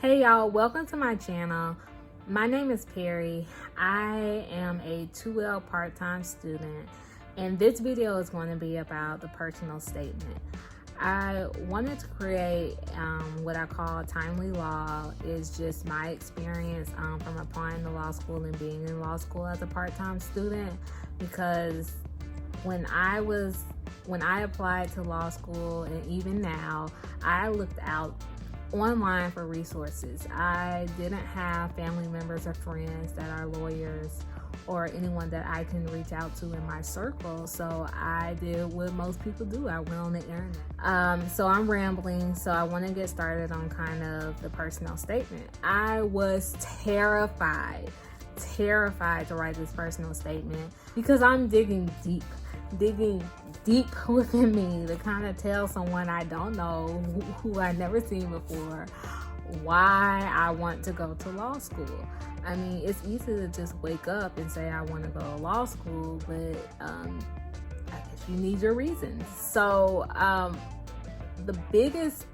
Hey y'all, welcome to my channel. My name is Perry. I am a 2L part-time student, and this video is going to be about the personal statement. I wanted to create what I call timely law. Is just my experience from applying to law school and being in law school as a part-time student, because when I applied to law school and even now, I looked out online for resources. I didn't have family members or friends that are lawyers or anyone that I can reach out to in my circle, so I did what most people do. I went on the internet. So I'm rambling, so I want to get started on kind of the personal statement. I was terrified to write this personal statement because I'm digging deep within me to kind of tell someone I don't know, who I've never seen before, why I want to go to law school. I mean, it's easy to just wake up and say I want to go to law school, but I guess you need your reasons. So the biggest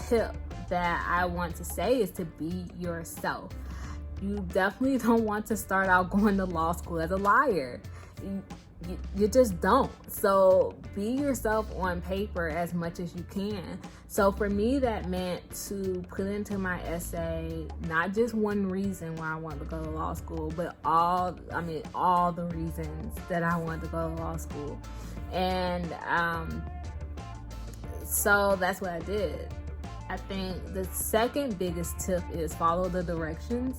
tip that I want to say is to be yourself. You definitely don't want to start out going to law school as a liar. You just don't. So be yourself on paper as much as you can. So for me, that meant to put into my essay not just one reason why I want to go to law school, but all the reasons that I want to go to law school. And so that's what I did. I think the second biggest tip is follow the directions.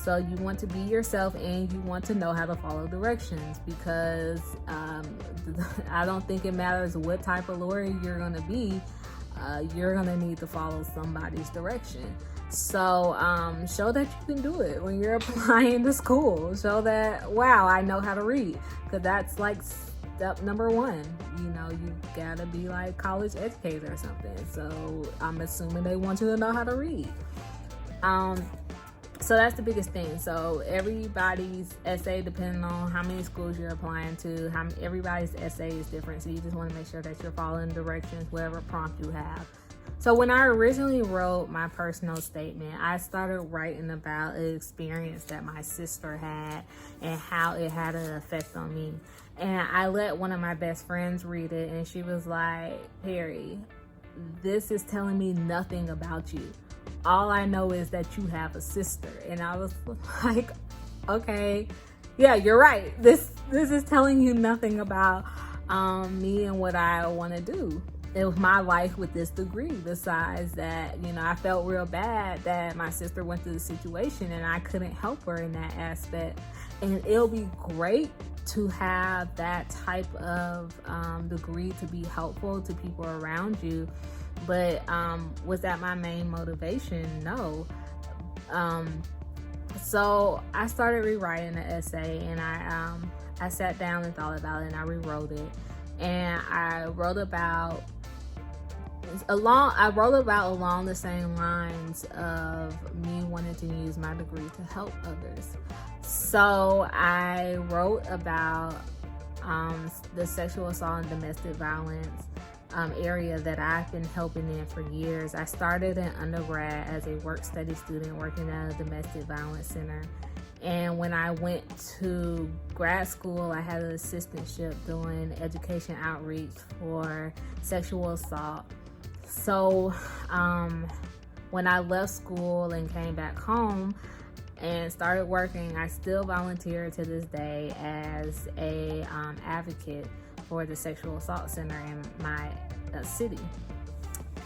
So you want to be yourself and you want to know how to follow directions, because I don't think it matters what type of lawyer you're going to be. You're going to need to follow somebody's direction. So show that you can do it when you're applying to school. Show that, wow, I know how to read, because that's like step number one. You know, you gotta be like college educated or something. So I'm assuming they want you to know how to read. So that's the biggest thing. So everybody's essay, depending on how many schools you're applying to, everybody's essay is different. So you just want to make sure that you're following directions, whatever prompt you have. So when I originally wrote my personal statement, I started writing about an experience that my sister had and how it had an effect on me. And I let one of my best friends read it, and she was like, Perry, this is telling me nothing about you. All I know is that you have a sister. And I was like, okay, yeah, you're right. This is telling you nothing about me and what I want to do. It was my life with this degree. Besides that, you know, I felt real bad that my sister went through the situation and I couldn't help her in that aspect. And it'll be great to have that type of degree to be helpful to people around you. But was that my main motivation? No. So I started rewriting the essay, and I sat down and thought about it, and I rewrote it. And I wrote about along the same lines of me wanting to use my degree to help others. So I wrote about the sexual assault and domestic violence area that I've been helping in for years. I started in undergrad as a work study student working at a domestic violence center. And when I went to grad school, I had an assistantship doing education outreach for sexual assault. So when I left school and came back home and started working, I still volunteer to this day as a advocate for the sexual assault center in my city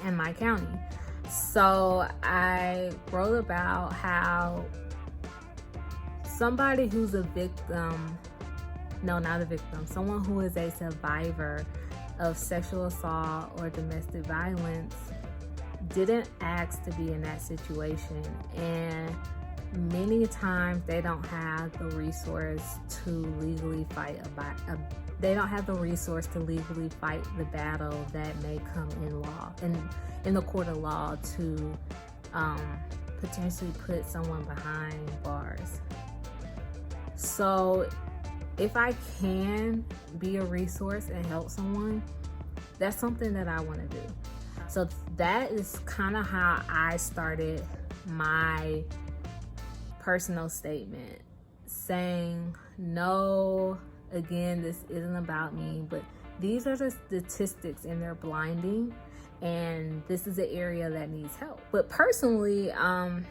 and my county. So I wrote about how somebody who's a victim, no, not a victim, someone who is a survivor of sexual assault or domestic violence didn't ask to be in that situation. And many times they don't have the resource to legally fight they don't have the resource to legally fight the battle that may come in law, in the court of law, to potentially put someone behind bars. So if I can be a resource and help someone, that's something that I want to do. So that is kind of how I started my personal statement saying, no, again, this isn't about me, but these are the statistics and they're blinding, and this is an area that needs help. But personally, I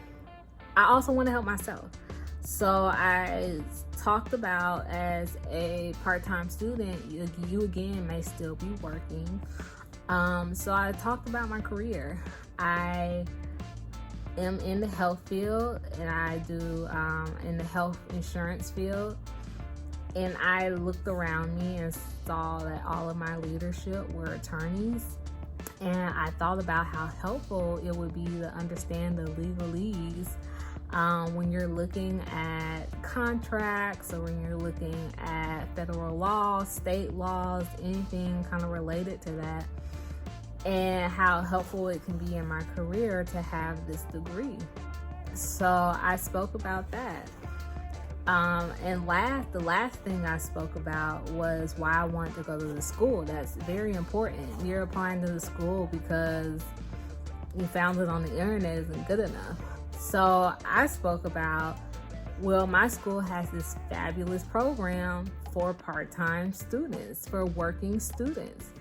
also want to help myself. So I talked about, as a part-time student, you again may still be working. So I talked about my career. I am in the health field, and I do in the health insurance field. And I looked around me and saw that all of my leadership were attorneys. And I thought about how helpful it would be to understand the legalese when you're looking at contracts, or when you're looking at federal laws, state laws, anything kind of related to that, and how helpful it can be in my career to have this degree. So I spoke about that. And the last thing I spoke about was why I wanted to go to the school. That's very important. You're applying to the school because you found it on the internet isn't good enough. So I spoke about, well, my school has this fabulous program for part-time students, for working students.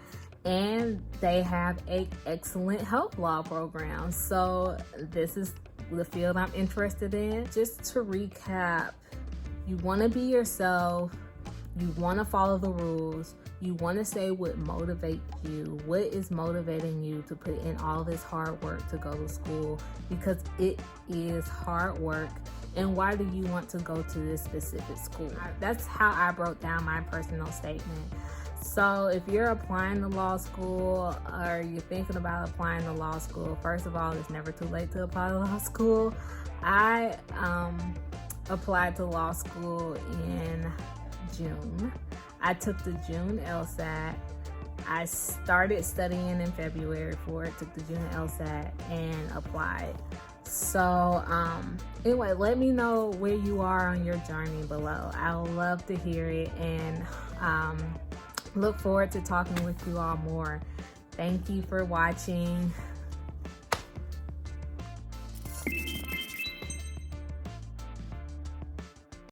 And they have an excellent health law program. So this is the field I'm interested in. Just to recap, you want to be yourself, you want to follow the rules, you want to say what motivates you, what is motivating you to put in all this hard work to go to school, because it is hard work. And why do you want to go to this specific school? That's how I broke down my personal statement. So if you're applying to law school, or you're thinking about applying to law school, first of all, it's never too late to apply to law school. I applied to law school in June. I took the June LSAT. I started studying in February for it, took the June LSAT, and applied. So anyway, let me know where you are on your journey below. I would love to hear it, and look forward to talking with you all more. Thank you for watching.